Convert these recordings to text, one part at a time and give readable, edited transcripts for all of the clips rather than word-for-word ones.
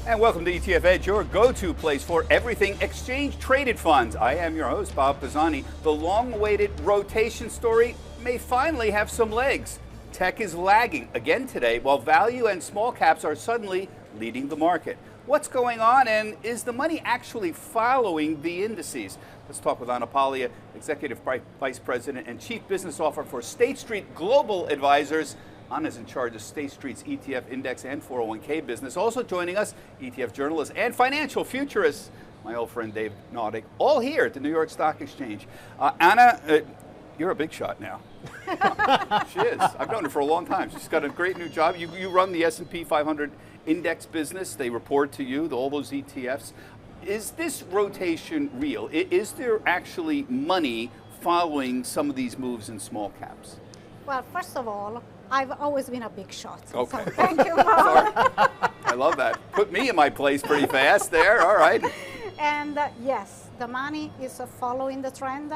And welcome to ETF Edge, your go-to place for everything exchange-traded funds. I am your host, Bob Pisani. The long-awaited rotation story may finally have some legs. Tech is lagging again today, while value and small caps are suddenly leading the market. What's going on, and is the money actually following the indices? Let's talk with Anna Paglia, Executive Vice President and Chief Business Officer for State Street Global Advisors. Anna's in charge of State Street's ETF Index and 401k business. Also joining us, ETF journalist and financial futurist, my old friend Dave Naudick, all here at the New York Stock Exchange. Anna, you're a big shot now. She is. I've known her for a long time. She's got a great new job. You run the S&P 500 index business. They report to you, all those ETFs. Is this rotation real? Is there actually money following some of these moves in small caps? Well, first of all, I've always been a big shot. Okay. So thank you, Bob. I love that. Put me in my place pretty fast there. All right. And yes, the money is following the trend.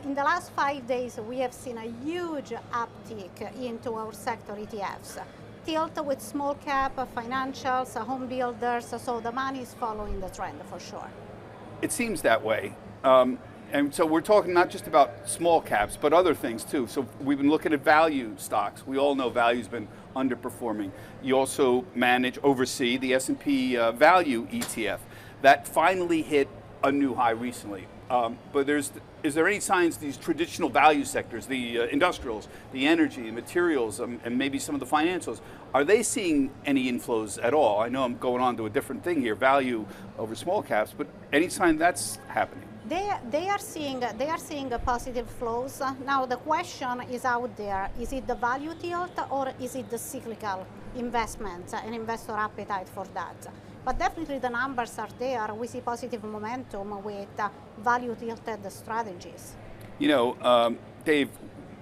In the last 5 days, we have seen a huge uptick into our sector ETFs. Tilt with small cap, financials, home builders, so the money is following the trend for sure. It seems that way. And so we're talking not just about small caps, but other things too. So we've been looking at value stocks. We all know value's been underperforming. You also oversee the S&P value ETF. That finally hit a new high recently. But is there any signs these traditional value sectors, the industrials, the energy, the materials, and maybe some of the financials, are they seeing any inflows at all? I know I'm going on to a different thing here, value over small caps, but any sign that's happening? They are seeing positive flows. Now the question is out there: is it the value tilt or is it the cyclical investment and investor appetite for that? But definitely the numbers are there. We see positive momentum with value tilted strategies. You know, Dave,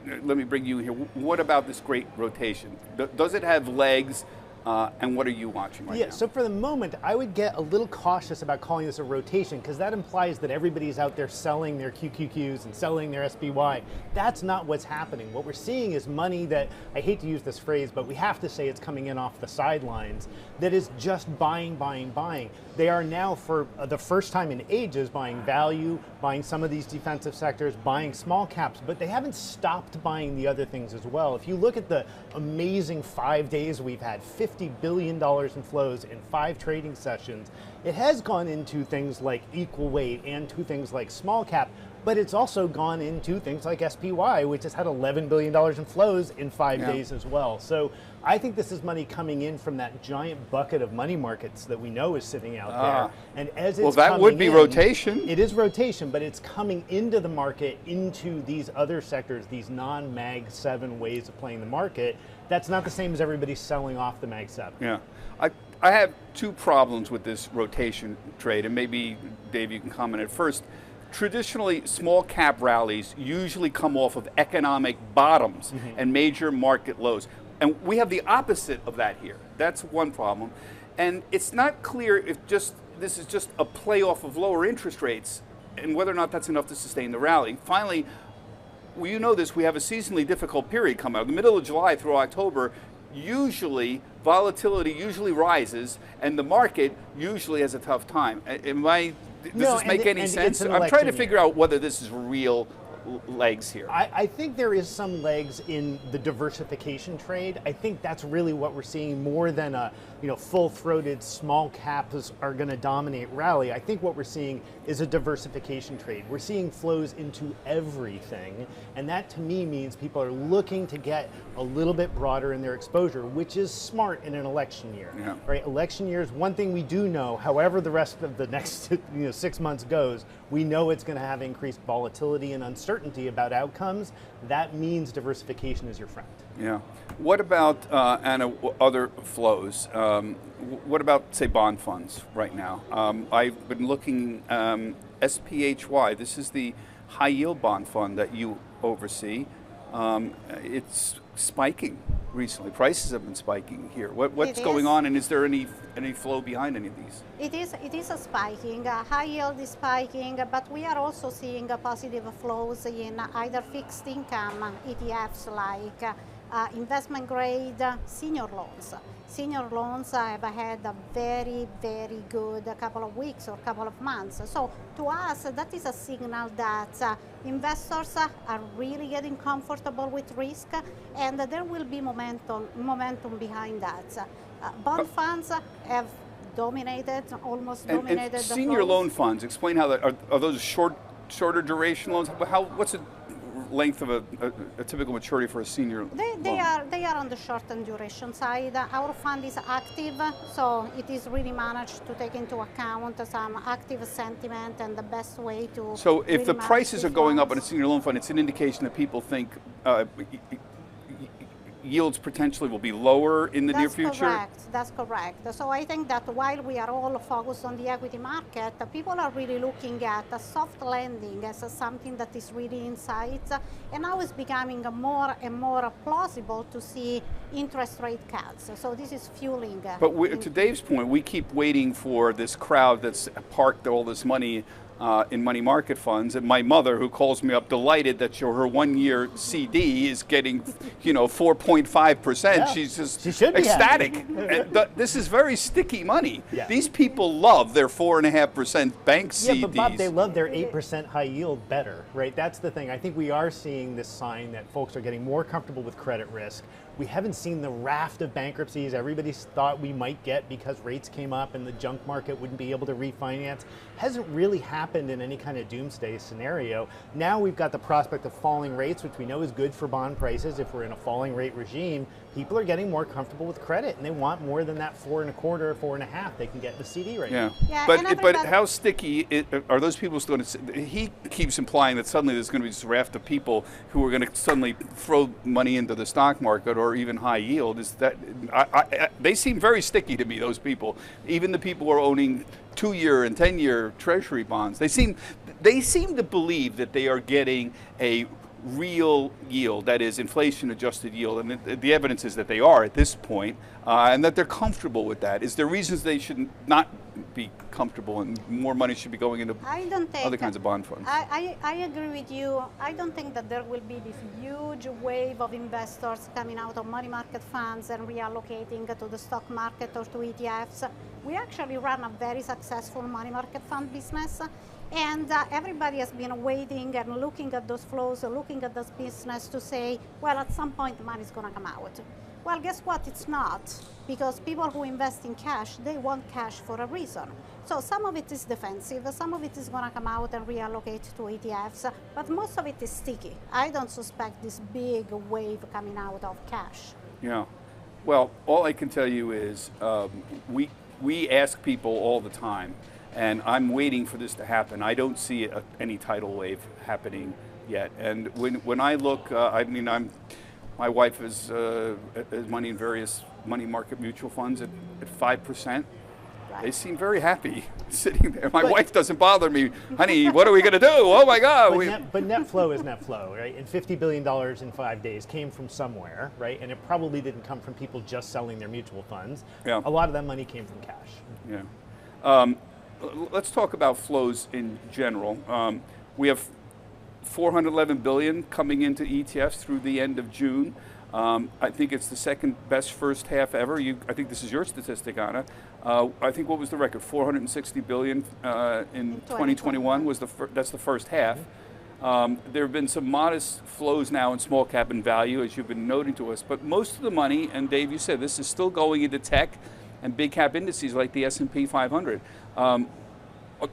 let me bring you here. What about this great rotation? Does it have legs? And what are you watching right now? So for the moment, I would get a little cautious about calling this a rotation, because that implies that everybody's out there selling their QQQs and selling their SPY. That's not what's happening. What we're seeing is money that, I hate to use this phrase, but we have to say it's coming in off the sidelines, that is just buying, buying, buying. They are now, for the first time in ages, buying value, buying some of these defensive sectors, buying small caps, but they haven't stopped buying the other things as well. If you look at the amazing 5 days we've had, $50 billion in flows in 5 trading sessions, it has gone into things like equal weight and to things like small cap, but it's also gone into things like SPY, which has had $11 billion in flows in 5 days as well. So I think this is money coming in from that giant bucket of money markets that we know is sitting out there. And as it's that would be rotation. It is rotation, but it's coming into the market, into these other sectors, these non-Mag 7 ways of playing the market. That's not the same as everybody selling off the Mag 7. Yeah. I have 2 problems with this rotation trade, and maybe, Dave, you can comment at first. Traditionally, small cap rallies usually come off of economic bottoms and major market lows. And we have the opposite of that here. That's one problem. And it's not clear if this is just a playoff of lower interest rates and whether or not that's enough to sustain the rally. Finally, well, you know this, we have a seasonally difficult period coming up. The middle of July through October, usually volatility usually rises and the market usually has a tough time. Does this make any sense? I'm trying to figure out whether this is real legs here. I think there is some legs in the diversification trade. I think that's really what we're seeing, more than a full-throated small caps are going to dominate rally. I think what we're seeing is a diversification trade. We're seeing flows into everything, and that to me means people are looking to get a little bit broader in their exposure, which is smart in an election year. Yeah. Right? Election year is one thing we do know. However the rest of the next 6 months goes, we know it's going to have increased volatility and uncertainty about outcomes. That means diversification is your friend. Yeah. What about, Anna, other flows? What about, say, bond funds right now? I've been looking, SPHY, this is the high yield bond fund that you oversee. It's spiking recently. Prices have been spiking here. What's going on, and is there any flow behind any of these? It is a spiking. High yield is spiking, but we are also seeing positive flows in either fixed income ETFs like investment grade senior loans. Senior loans have had a very, very good couple of weeks or couple of months. So to us, that is a signal that investors are really getting comfortable with risk, and there will be momentum behind that. Bond funds have almost dominated the senior flows. loan funds, explain how that, are those shorter duration loans? What's the length of a typical maturity for a senior They are on the short-term duration side. Our fund is active, so it is really managed to take into account some active sentiment and the best way to. So if really the prices are manage going up loans. in a senior loan fund, it's an indication that people think yields potentially will be lower in the near future? That's correct. So I think that while we are all focused on the equity market, people are really looking at soft lending as something that is really in sight, and now it's becoming more and more plausible to see interest rate cuts. So this is fueling. But to Dave's point, we keep waiting for this crowd that's parked all this money in money market funds, and my mother, who calls me up delighted that her 1-year CD is getting, 4.5%. Yeah, She's just she should be ecstatic. And this is very sticky money. Yeah. These people love their 4.5% bank CDs. Yeah, but Bob, they love their 8% high yield better, right? That's the thing. I think we are seeing this sign that folks are getting more comfortable with credit risk. We haven't seen the raft of bankruptcies everybody thought we might get because rates came up and the junk market wouldn't be able to refinance. Hasn't really happened in any kind of doomsday scenario. Now we've got the prospect of falling rates, which we know is good for bond prices. If we're in a falling rate regime, people are getting more comfortable with credit, and they want more than that 4.25, 4.5 they can get in the CD right now. Yeah, But how sticky are those people still going to? He keeps implying that suddenly there's going to be this raft of people who are going to suddenly throw money into the stock market or even high yield. Is that they seem very sticky to me? Those people, even the people who are owning 2-year and 10-year Treasury bonds, they seem to believe that they are getting a real yield, that is inflation-adjusted yield, and the evidence is that they are at this point, and that they're comfortable with that. Is there reasons they should not be comfortable and more money should be going into other kinds of bond funds? I agree with you. I don't think that there will be this huge wave of investors coming out of money market funds and reallocating to the stock market or to ETFs. We actually run a very successful money market fund business. And everybody has been waiting and looking at those flows, looking at this business to say, well, at some point the money is going to come out. Well, guess what? It's not, because people who invest in cash, they want cash for a reason. So some of it is defensive, some of it is going to come out and reallocate to ETFs, but most of it is sticky. I don't suspect this big wave coming out of cash. Yeah. Well, all I can tell you is we ask people all the time, and I'm waiting for this to happen. I don't see any tidal wave happening yet. And when I look, my wife has money in various money market mutual funds at 5%. They seem very happy sitting there. My wife doesn't bother me, honey, what are we going to do? Oh my God. But net flow is net flow, right? And $50 billion in 5 days came from somewhere, right? And it probably didn't come from people just selling their mutual funds. Yeah. A lot of that money came from cash. Yeah. Let's talk about flows in general. We have $411 billion coming into ETFs through the end of June. I think it's the second best first half ever. I think this is your statistic, Anna. I think what was the record? $460 billion in 2021 was that's the first half. There have been some modest flows now in small cap and value, as you've been noting to us, but most of the money, and Dave, you said this is still going into tech and big cap indices like the S&P 500.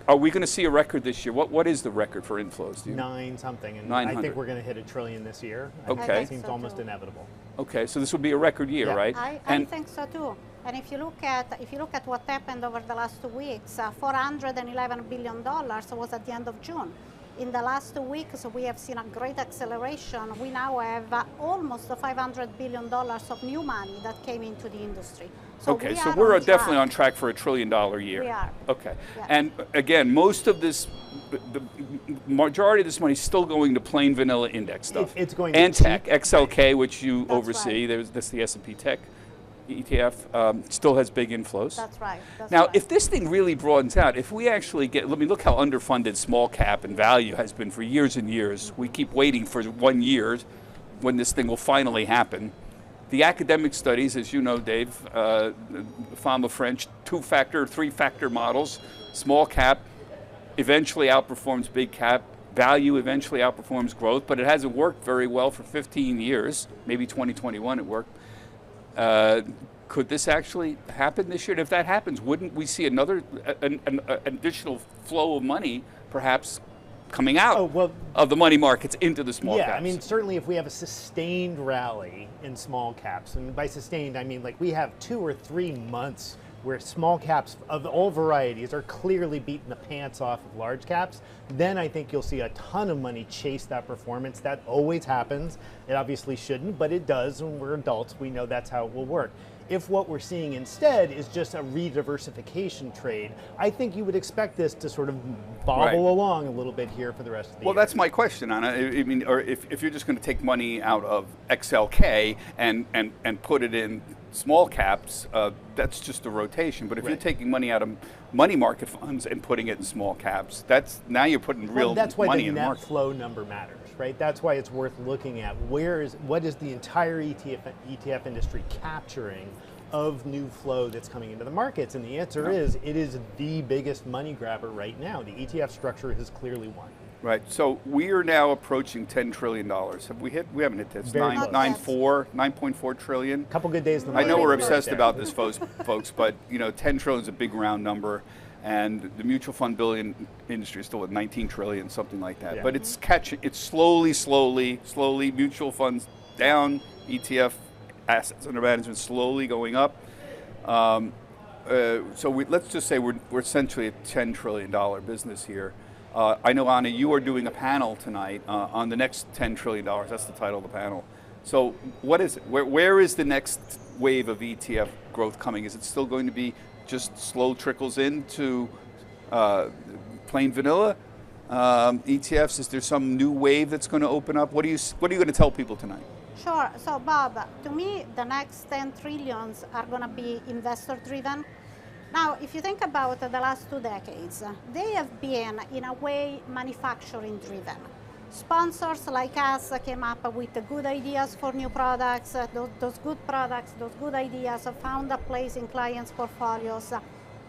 Are we going to see a record this year? What is the record for inflows? 9 something, and 900. I think we're going to hit $1 trillion this year. Okay. It seems almost inevitable. Okay, so this will be a record year, Yeah. right? I think so too. And if you look at what happened over the last 2 weeks, $411 billion was at the end of June. In the last 2 weeks, we have seen a great acceleration. We now have almost $500 billion of new money that came into the industry. So okay, so we're definitely on track for $1 trillion year. We are. Okay, Yes. and again, most of this, the majority of this money is still going to plain vanilla index stuff. It's going to and tech, XLK, which you That's oversee. right. That's the S&P Tech ETF. Still has big inflows. That's right. Now, if this thing really broadens out, if we actually get, look how underfunded small cap and value has been for years and years. We keep waiting for 1 year when this thing will finally happen. The academic studies, as you know, Dave, Fama French, 2-factor, 3-factor models, small cap eventually outperforms big cap, value eventually outperforms growth, but it hasn't worked very well for 15 years. Maybe 2021 it worked. Could this actually happen this year? And if that happens, wouldn't we see another an additional flow of money, perhaps coming out of the money markets into the small caps? Yeah, I mean, certainly if we have a sustained rally in small caps, and by sustained, I mean like we have 2 or 3 months where small caps of all varieties are clearly beating the pants off of large caps, then I think you'll see a ton of money chase that performance. That always happens. It obviously shouldn't, but it does, and we're adults. We know that's how it will work. If what we're seeing instead is just a re-diversification trade, I think you would expect this to sort of bobble along a little bit here for the rest of the year. Well, that's my question, Anna. I mean, or if you're just going to take money out of XLK and put it in small caps, that's just a rotation. But if you're taking money out of money market funds and putting it in small caps, now you're putting real money in the market. That's why the net flow number matters, right? That's why it's worth looking at. What is the entire ETF industry capturing of new flow that's coming into the markets? And the answer is, it is the biggest money grabber right now. The ETF structure is clearly one. Right. So we are now approaching $10 trillion. Have we hit? We haven't hit this. 9.4 trillion. Couple good days. I know we're obsessed about this, folks, but you know, 10 trillion is a big round number, and the mutual fund billion industry is still at 19 trillion, something like that. Yeah. But it's catching. It's slowly. Mutual funds down, ETF assets under management slowly going up. So let's just say we're essentially a $10 trillion business here. I know, Anna, you are doing a panel tonight on the next $10 trillion. That's the title of the panel. So what is it? Where is the next wave of ETF growth coming? Is it still going to be just slow trickles into plain vanilla ETFs? Is there some new wave that's going to open up? What are you going to tell people tonight? Sure. So, Bob, to me, the next 10 trillions are going to be investor-driven. Now, if you think about the last 2 decades, they have been, in a way, manufacturing-driven. Sponsors like us came up with good ideas for new products. Those good products, those good ideas found a place in clients' portfolios.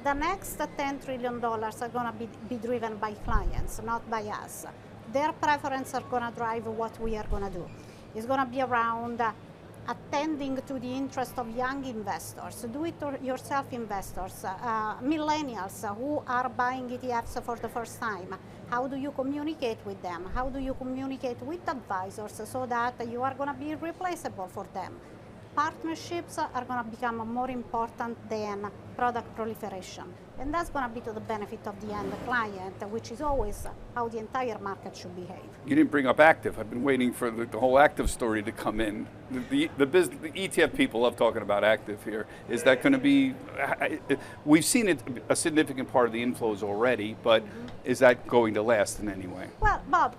The next $10 trillion are going to be driven by clients, not by us. Their preferences are going to drive what we are going to do. It's going to be around attending to the interest of young investors, do-it-yourself investors, millennials who are buying ETFs for the first time. How do you communicate with them? How do you communicate with advisors so that you are going to be replaceable for them? Partnerships are going to become more important than product proliferation. And that's going to be to the benefit of the end client, which is always how the entire market should behave. You didn't bring up active. I've been waiting for the whole active story to come in. The ETF people love talking about active here. Is that going to be, we've seen it a significant part of the inflows already, but is that going to last in any way? Well, Bob,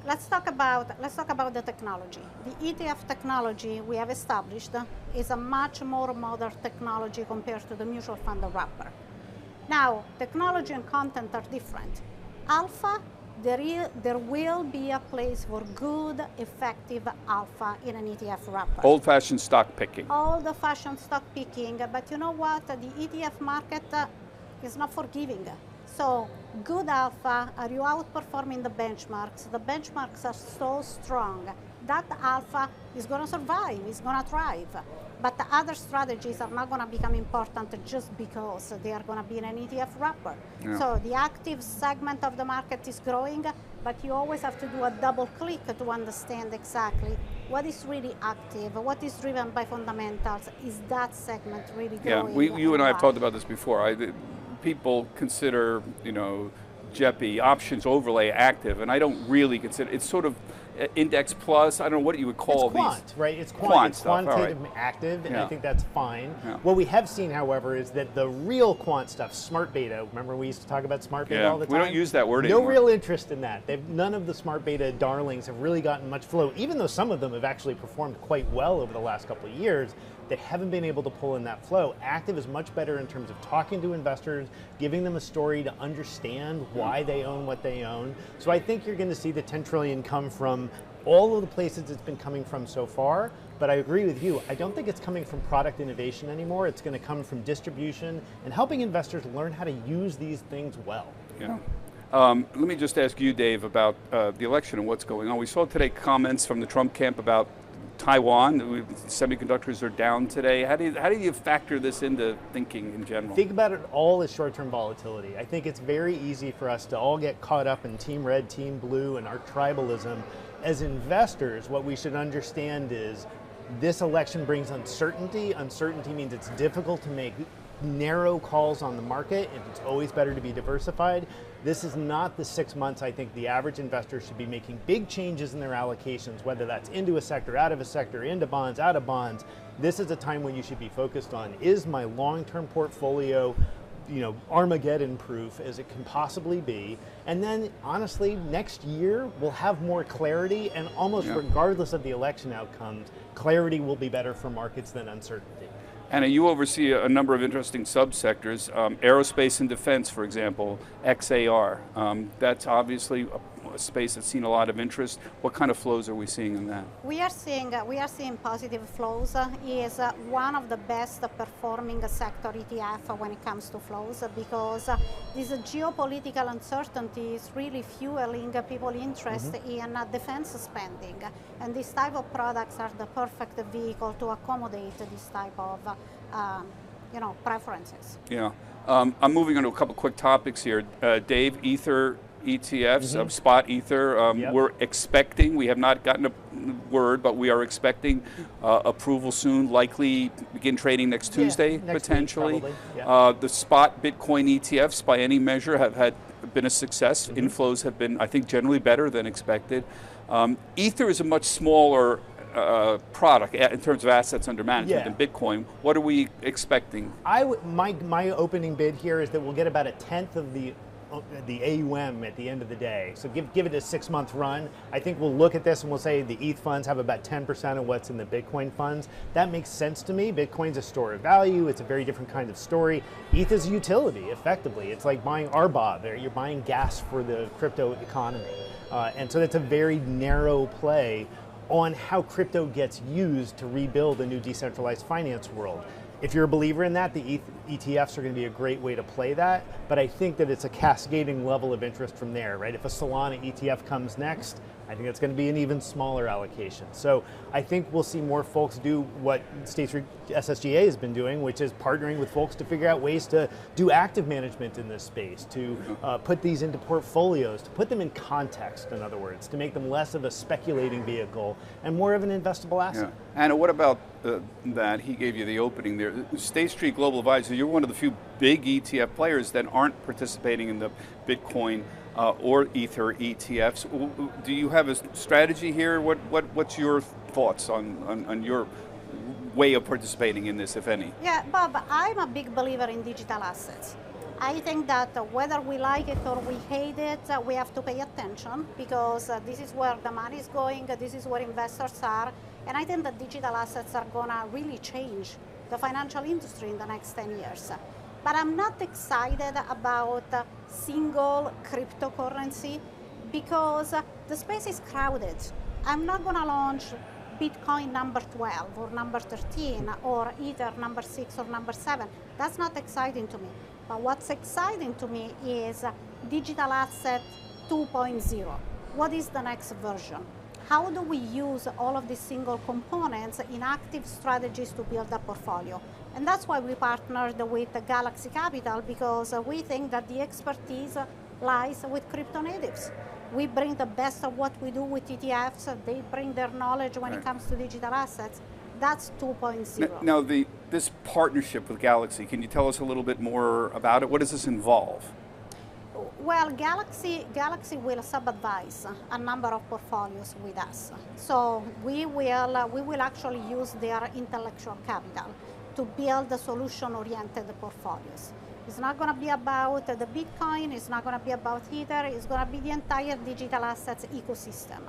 let's talk about the technology. The ETF technology we have established is a much more modern technology compared to the mutual fund wrapper. Now, technology and content are different. Alpha, there will be a place for good, effective alpha in an ETF wrapper. Old-fashioned stock picking. Old-fashioned stock picking, but you know what? The ETF market is not forgiving. So, good alpha, are you outperforming the benchmarks? The benchmarks are so strong. That alpha is going to survive, is going to thrive. But the other strategies are not going to become important just because they are going to be in an ETF wrapper. Yeah. So the active segment of the market is growing, but you always have to do a double click to understand exactly what is really active, what is driven by fundamentals. Is that segment really growing? Yeah, you and I have talked about this before. People consider, JEPI, options overlay active, and I don't really consider it's sort of index plus. I don't know what you would call it's quant, these. Right? It's quant. It's stuff. Quantitative active, and I think that's fine. Yeah. What we have seen, however, is that the real quant stuff, smart beta. Remember, we used to talk about smart beta all the time. We don't use that word anymore. No real interest in that. None of the smart beta darlings have really gotten much flow, even though some of them have actually performed quite well over the last couple of years. They haven't been able to pull in that flow. Active is much better in terms of talking to investors, giving them a story to understand why they own what they own. So I think you're going to see the 10 trillion come from all of the places it's been coming from so far, but I agree with you. I don't think it's coming from product innovation anymore. It's going to come from distribution and helping investors learn how to use these things well. Yeah. Let me just ask you, Dave, about the election and what's going on. We saw today comments from the Trump camp about Taiwan. Semiconductors are down today. How do you factor this into thinking in general? Think about it all as short-term volatility. I think it's very easy for us to all get caught up in team red, team blue, and our tribalism. As investors, what we should understand is this election brings uncertainty. Uncertainty means it's difficult to make narrow calls on the market, and it's always better to be diversified. This is not the 6 months I think the average investor should be making big changes in their allocations, whether that's into a sector, out of a sector, into bonds, out of bonds. This is a time when you should be focused on, is my long-term portfolio, Armageddon proof as it can possibly be? And then honestly, next year we'll have more clarity, and almost regardless of the election outcomes, clarity will be better for markets than uncertainty. Anna, you oversee a number of interesting subsectors, aerospace and defense, for example, XAR. That's obviously a space that's seen a lot of interest. What kind of flows are we seeing in that? We are seeing positive flows. Is one of the best performing sector ETF when it comes to flows, because this geopolitical uncertainty is really fueling people interest in defense spending, and this type of products are the perfect vehicle to accommodate this type of preferences. Yeah, I'm moving on to a couple quick topics here. Dave, Ether ETFs, spot Ether, we're expecting, we have not gotten a word, but we are expecting approval soon, likely begin trading next Tuesday, potentially. The spot Bitcoin ETFs, by any measure, have been a success. Inflows have been, I think, generally better than expected. Ether is a much smaller product in terms of assets under management than Bitcoin. What are we expecting? My opening bid here is that we'll get about 1/10 of the AUM at the end of the day. So give it a 6-month run. I think we'll look at this and we'll say the ETH funds have about 10% of what's in the Bitcoin funds. That makes sense to me. Bitcoin's a store of value. It's a very different kind of story. ETH is a utility, effectively. It's like buying RBOB. You're buying gas for the crypto economy. And so that's a very narrow play on how crypto gets used to rebuild a new decentralized finance world. If you're a believer in that, the ETFs are going to be a great way to play that, but I think that it's a cascading level of interest from there, right? If a Solana ETF comes next, I think it's going to be an even smaller allocation. So I think we'll see more folks do what State Street SSGA has been doing, which is partnering with folks to figure out ways to do active management in this space, to put these into portfolios, to put them in context, in other words, to make them less of a speculating vehicle and more of an investable asset. Yeah. Anna, what about that? He gave you the opening there. State Street Global Advisors, you're one of the few big ETF players that aren't participating in the Bitcoin or Ether ETFs. Do you have a strategy here? What's your thoughts on your way of participating in this, if any? Yeah, Bob, I'm a big believer in digital assets. I think that whether we like it or we hate it, we have to pay attention, because this is where the money is going, this is where investors are, and I think that digital assets are going to really change the financial industry in the next 10 years. But I'm not excited about single cryptocurrency, because the space is crowded. I'm not going to launch Bitcoin number 12 or number 13 or Ether number 6 or number 7. That's not exciting to me. But what's exciting to me is digital asset 2.0. What is the next version? How do we use all of these single components in active strategies to build a portfolio? And that's why we partnered with Galaxy Capital, because we think that the expertise lies with crypto natives. We bring the best of what we do with ETFs. They bring their knowledge when it comes to digital assets. That's 2.0. Now, this partnership with Galaxy, can you tell us a little bit more about it? What does this involve? Well, Galaxy will sub-advise a number of portfolios with us. So we will actually use their intellectual capital to build the solution-oriented portfolios. It's not going to be about the Bitcoin, it's not going to be about Ether, it's going to be the entire digital assets ecosystem.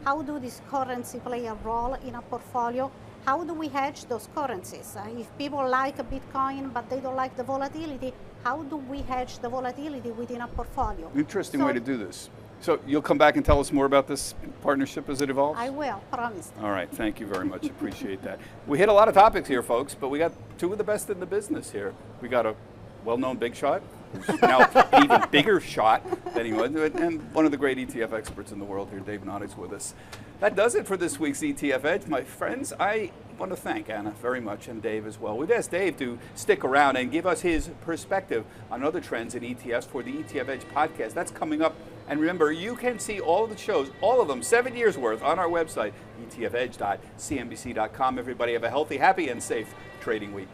How do these currencies play a role in a portfolio? How do we hedge those currencies? If people like Bitcoin but they don't like the volatility, how do we hedge the volatility within a portfolio? Interesting way to do this. So you'll come back and tell us more about this partnership as it evolves? I will, promise. All right, thank you very much. Appreciate that. We hit a lot of topics here, folks, but we got two of the best in the business here. We got a well-known big shot, who's now an even bigger shot than he was, and one of the great ETF experts in the world here, Dave Notting's with us. That does it for this week's ETF Edge, my friends. I want to thank Anna very much, and Dave as well. We've asked Dave to stick around and give us his perspective on other trends in ETFs for the ETF Edge podcast. That's coming up. And remember, you can see all of the shows, all of them, 7 years worth, on our website, etfedge.cnbc.com. Everybody have a healthy, happy, and safe trading week.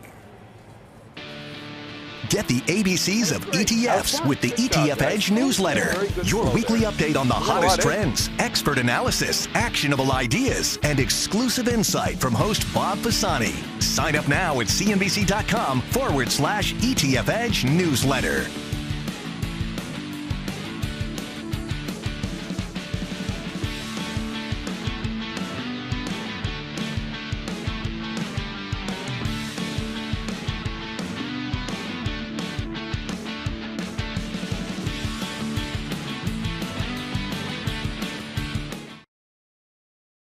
Get the ABCs of ETFs with the ETF Edge newsletter. Your weekly update on the hottest trends, expert analysis, actionable ideas, and exclusive insight from host Bob Pisani. Sign up now at cnbc.com/ETF Edge newsletter.